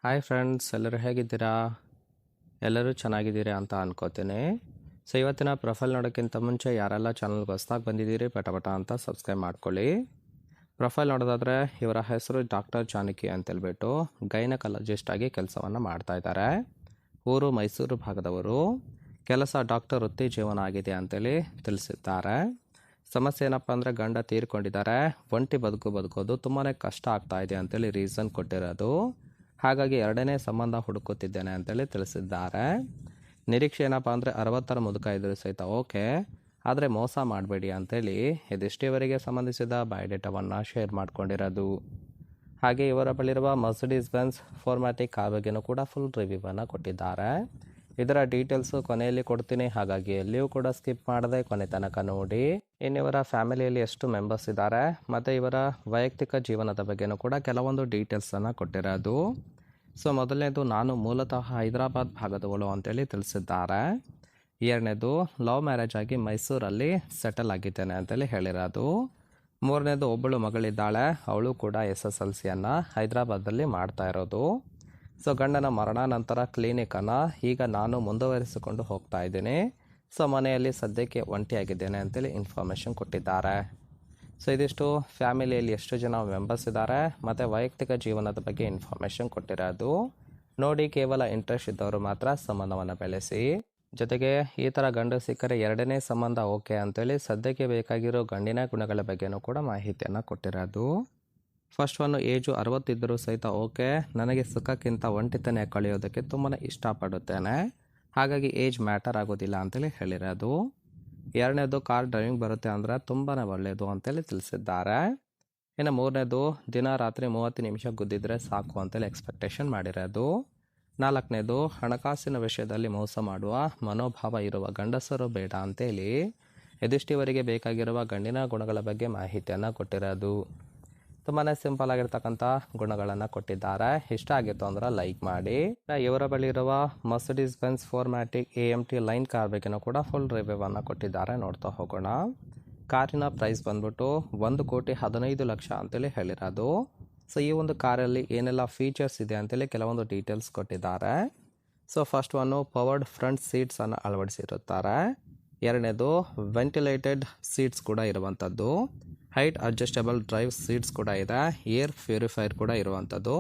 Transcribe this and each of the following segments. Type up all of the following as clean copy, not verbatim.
Hi friends, ಎಲ್ಲರೂ ಹೇಗಿದ್ದೀರಾ? ಎಲ್ಲರೂ ಚೆನ್ನಾಗಿದ್ದೀರಾ ಅಂತ ಅನ್ಕೋತೀನಿ. ಸೊ ಇವತ್ತಿನ ಪ್ರೊಫೈಲ್ ನೋಡೋಕ್ಕಿಂತ ಮುಂಚೆ ಯಾರೆಲ್ಲ ಚಾನಲ್ಗೆ ಹೊಸ್ದಾಗಿ ಬಂದಿದ್ದೀರಿ ಪಟ ಅಂತ ಸಬ್ಸ್ಕ್ರೈಬ್ ಮಾಡ್ಕೊಳ್ಳಿ. ಪ್ರೊಫೈಲ್ ನೋಡೋದಾದರೆ ಇವರ ಹೆಸರು ಡಾಕ್ಟರ್ ಜಾನಕಿ ಅಂತೇಳ್ಬಿಟ್ಟು ಗೈನಕಾಲಜಿಸ್ಟ್ ಆಗಿ ಕೆಲಸವನ್ನು ಮಾಡ್ತಾ ಇದ್ದಾರೆ. ಊರು ಮೈಸೂರು ಭಾಗದವರು. ಕೆಲಸ ಡಾಕ್ಟರ್ ವೃತ್ತಿ ಜೀವನ ಆಗಿದೆ ಅಂತೇಳಿ ತಿಳಿಸಿದ್ದಾರೆ. ಸಮಸ್ಯೆ ಏನಪ್ಪ ಅಂದರೆ ಗಂಡ ತೀರ್ಕೊಂಡಿದ್ದಾರೆ, ಒಂಟಿ ಬದುಕೋದು ತುಂಬಾ ಕಷ್ಟ ಆಗ್ತಾ ಇದೆ ಅಂತೇಳಿ ರೀಸನ್ ಕೊಟ್ಟಿರೋದು. ಹಾಗಾಗಿ ಎರಡನೇ ಸಂಬಂಧ ಹುಡುಕುತ್ತಿದ್ದೇನೆ ಅಂತೇಳಿ ತಿಳಿಸಿದ್ದಾರೆ. ನಿರೀಕ್ಷೆ ಏನಪ್ಪ ಅಂದರೆ 60ರ ಮುದುಕ ಇದ್ರೂ ಸಹಿತ ಓಕೆ, ಆದರೆ ಮೋಸ ಮಾಡಬೇಡಿ ಅಂತೇಳಿ ಇದಿಷ್ಟೇವರೆಗೆ ಸಂಬಂಧಿಸಿದ ಬಯೋಡೇಟಾವನ್ನು ಶೇರ್ ಮಾಡ್ಕೊಂಡಿರೋದು. ಹಾಗೆ ಇವರ ಬಳಿರುವ ಮರ್ಸಿಡೀಸ್ ಬೆನ್ಸ್ 4MATIC ಕಾರ್ ಬಗ್ಗೆನೂ ಕೂಡ ಫುಲ್ ರಿವ್ಯೂವನ್ನು ಕೊಟ್ಟಿದ್ದಾರೆ. ಇದರ ಡೀಟೇಲ್ಸು ಕೊನೆಯಲ್ಲಿ ಕೊಡ್ತೀನಿ, ಹಾಗಾಗಿ ಎಲ್ಲಿಯೂ ಕೂಡ ಸ್ಕಿಪ್ ಮಾಡದೆ ಕೊನೆ ತನಕ ನೋಡಿ. ಇನ್ನು ಇವರ ಫ್ಯಾಮಿಲಿಯಲ್ಲಿ ಎಷ್ಟು ಮೆಂಬರ್ಸ್ ಇದ್ದಾರೆ ಮತ್ತು ಇವರ ವೈಯಕ್ತಿಕ ಜೀವನದ ಬಗ್ಗೆನೂ ಕೂಡ ಕೆಲವೊಂದು ಡೀಟೇಲ್ಸನ್ನು ಕೊಟ್ಟಿರೋದು. ಸೊ ಮೊದಲನೇದು, ನಾನು ಮೂಲತಃ ಹೈದರಾಬಾದ್ ಭಾಗದವಳು ಅಂತೇಳಿ ತಿಳಿಸಿದ್ದಾರೆ. ಎರಡನೇದು, ಲವ್ ಮ್ಯಾರೇಜ್ ಆಗಿ ಮೈಸೂರಲ್ಲಿ ಸೆಟಲ್ ಆಗಿದ್ದೇನೆ ಅಂತೇಳಿ ಹೇಳಿರೋದು. ಮೂರನೇದು, ಒಬ್ಬಳು ಮಗಳಿದ್ದಾಳೆ, ಅವಳು ಕೂಡ SSLCಯನ್ನು ಹೈದರಾಬಾದಲ್ಲಿ ಮಾಡ್ತಾ ಇರೋದು. ಸೊ ಗಂಡನ ಮರಣಾನಂತರ ಕ್ಲಿನಿಕನ್ನು ಈಗ ನಾನು ಮುಂದುವರಿಸಿಕೊಂಡು ಹೋಗ್ತಾ ಇದ್ದೀನಿ. ಸೊ ಮನೆಯಲ್ಲಿ ಸದ್ಯಕ್ಕೆ ಒಂಟಿಯಾಗಿದ್ದೇನೆ ಅಂತೇಳಿ ಇನ್ಫಾರ್ಮೇಷನ್ ಕೊಟ್ಟಿದ್ದಾರೆ. ಸೊ ಇದಿಷ್ಟು ಫ್ಯಾಮಿಲಿಯಲ್ಲಿ ಎಷ್ಟು ಜನ ಮೆಂಬರ್ಸ್ ಇದ್ದಾರೆ ಮತ್ತು ವೈಯಕ್ತಿಕ ಜೀವನದ ಬಗ್ಗೆ ಇನ್ಫಾರ್ಮೇಷನ್ ಕೊಟ್ಟಿರೋದು. ನೋಡಿ, ಕೇವಲ ಇಂಟ್ರೆಸ್ಟ್ ಇದ್ದವರು ಮಾತ್ರ ಸಂಬಂಧವನ್ನು ಬೆಳೆಸಿ. ಜೊತೆಗೆ ಈ ಥರ ಗಂಡು ಸಿಕ್ಕರೆ ಎರಡನೇ ಸಂಬಂಧ ಓಕೆ ಅಂತೇಳಿ ಸದ್ಯಕ್ಕೆ ಬೇಕಾಗಿರೋ ಗಂಡಿನ ಗುಣಗಳ ಬಗ್ಗೆನೂ ಕೂಡ ಮಾಹಿತಿಯನ್ನು ಕೊಟ್ಟಿರೋದು. ಫಸ್ಟ್ ಒನ್, ಏಜು 60 ಇದ್ದರೂ ಸಹಿತ ಓಕೆ, ನನಗೆ ಸುಖಕ್ಕಿಂತ ಒಂಟಿತನೇ ಕಳೆಯೋದಕ್ಕೆ ತುಂಬಾ ಇಷ್ಟಪಡುತ್ತೇನೆ, ಹಾಗಾಗಿ ಏಜ್ ಮ್ಯಾಟರ್ ಆಗೋದಿಲ್ಲ ಅಂತೇಳಿ ಹೇಳಿರೋದು. ಎರಡನೇದು, ಕಾರ್ ಡ್ರೈವಿಂಗ್ ಬರುತ್ತೆ ಅಂದರೆ ತುಂಬಾ ಒಳ್ಳೆಯದು ಅಂತೇಳಿ ತಿಳಿಸಿದ್ದಾರೆ. ಇನ್ನು ಮೂರನೇದು, ದಿನ ರಾತ್ರಿ 30 ನಿಮಿಷ ಗುದ್ದಿದ್ರೆ ಸಾಕು ಅಂತೇಳಿ ಎಕ್ಸ್ಪೆಕ್ಟೇಷನ್ ಮಾಡಿರೋದು. ನಾಲ್ಕನೇದು, ಹಣಕಾಸಿನ ವಿಷಯದಲ್ಲಿ ಮೋಸ ಮಾಡುವ ಮನೋಭಾವ ಇರುವ ಗಂಡಸರು ಬೇಡ ಅಂತೇಳಿ ಇದಿಷ್ಟಿವರೆಗೆ ಬೇಕಾಗಿರುವ ಗಂಡಿನ ಗುಣಗಳ ಬಗ್ಗೆ ಮಾಹಿತಿಯನ್ನು ಕೊಟ್ಟಿರೋದು. ತುಂಬಾ ಸಿಂಪಲ್ ಆಗಿರ್ತಕ್ಕಂಥ ಗುಣಗಳನ್ನು ಕೊಟ್ಟಿದ್ದಾರೆ. ಇಷ್ಟ ಆಗಿತ್ತು ಅಂದ್ರೆ ಲೈಕ್ ಮಾಡಿ. ಇವರ ಬಳಿ ಇರುವ Mercedes Benz 4MATIC AMT line car ಬಗ್ಗೆನೂ ಕೂಡ ಫುಲ್ ರಿವ್ಯೂವನ್ನು ಕೊಟ್ಟಿದ್ದಾರೆ, ನೋಡ್ತಾ ಹೋಗೋಣ. ಕಾರಿನ ಪ್ರೈಸ್ ಬಂದ್ಬಿಟ್ಟು 1,15,00,000 ಅಂತೇಳಿ ಹೇಳಿರೋದು. ಸೊ ಈ ಒಂದು ಕಾರಲ್ಲಿ ಏನೆಲ್ಲ ಫೀಚರ್ಸ್ ಇದೆ ಅಂತೇಳಿ ಕೆಲವೊಂದು ಡೀಟೇಲ್ಸ್ ಕೊಟ್ಟಿದ್ದಾರೆ. So first one, powered front ಸೀಟ್ಸನ್ನು ಅಳವಡಿಸಿರುತ್ತಾರೆ. ಎರಡನೇದು, ವೆಂಟಿಲೇಟೆಡ್ ಸೀಟ್ಸ್ ಕೂಡ ಇರುವಂಥದ್ದು. ಹೈಟ್ ಅಡ್ಜಸ್ಟಬಲ್ ಡ್ರೈವ್ ಸೀಟ್ಸ್ ಕೂಡ ಇದೆ. ಏರ್ ಪ್ಯೂರಿಫೈರ್ ಕೂಡ ಇರುವಂಥದ್ದು,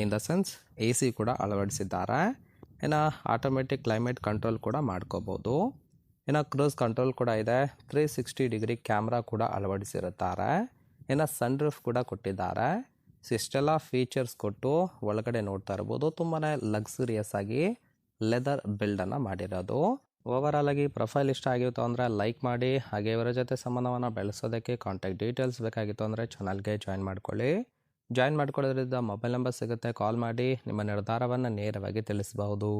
ಇನ್ ದ ಸೆನ್ಸ್ AC ಕೂಡ ಅಳವಡಿಸಿದ್ದಾರೆ. ಇನ್ನು ಆಟೋಮೆಟಿಕ್ ಕ್ಲೈಮೇಟ್ ಕಂಟ್ರೋಲ್ ಕೂಡ ಮಾಡ್ಕೋಬೋದು. ಇನ್ನು ಕ್ರೂಸ್ ಕಂಟ್ರೋಲ್ ಕೂಡ ಇದೆ. 360 ಡಿಗ್ರಿ ಕ್ಯಾಮ್ರಾ ಕೂಡ ಅಳವಡಿಸಿರುತ್ತಾರೆ. ಇನ್ನು ಸನ್ ರೂಫ್ ಕೂಡ ಕೊಟ್ಟಿದ್ದಾರೆ. ಸೊ ಇಷ್ಟೆಲ್ಲ ಫೀಚರ್ಸ್ ಕೊಟ್ಟು ಒಳಗಡೆ ನೋಡ್ತಾ ಇರ್ಬೋದು, ತುಂಬಾ ಲಕ್ಸುರಿಯಸ್ ಆಗಿ ಲೆದರ್ ಬಿಲ್ಡನ್ನು ಮಾಡಿರೋದು. ಓವರಾಲ್ ಆಗಿ ಪ್ರೊಫೈಲ್ ಇಷ್ಟ ಆಗಿತ್ತು ಅಂದರೆ ಲೈಕ್ ಮಾಡಿ. ಹಾಗೆ ಇವರ ಜೊತೆ ಸಂಬಂಧವನ್ನು ಬೆಳೆಸೋದಕ್ಕೆ ಕಾಂಟ್ಯಾಕ್ಟ್ ಡೀಟೇಲ್ಸ್ ಬೇಕಾಗಿತ್ತು ಅಂದರೆ ಚಾನಲ್ಗೆ ಜಾಯಿನ್ ಮಾಡ್ಕೊಳ್ಳಿ. ಜಾಯಿನ್ ಮಾಡ್ಕೊಳ್ಳೋದ್ರಿಂದ ಮೊಬೈಲ್ ನಂಬರ್ ಸಿಗುತ್ತೆ, ಕಾಲ್ ಮಾಡಿ ನಿಮ್ಮ ನಿರ್ಧಾರವನ್ನು ನೇರವಾಗಿ ತಿಳಿಸಬಹುದು.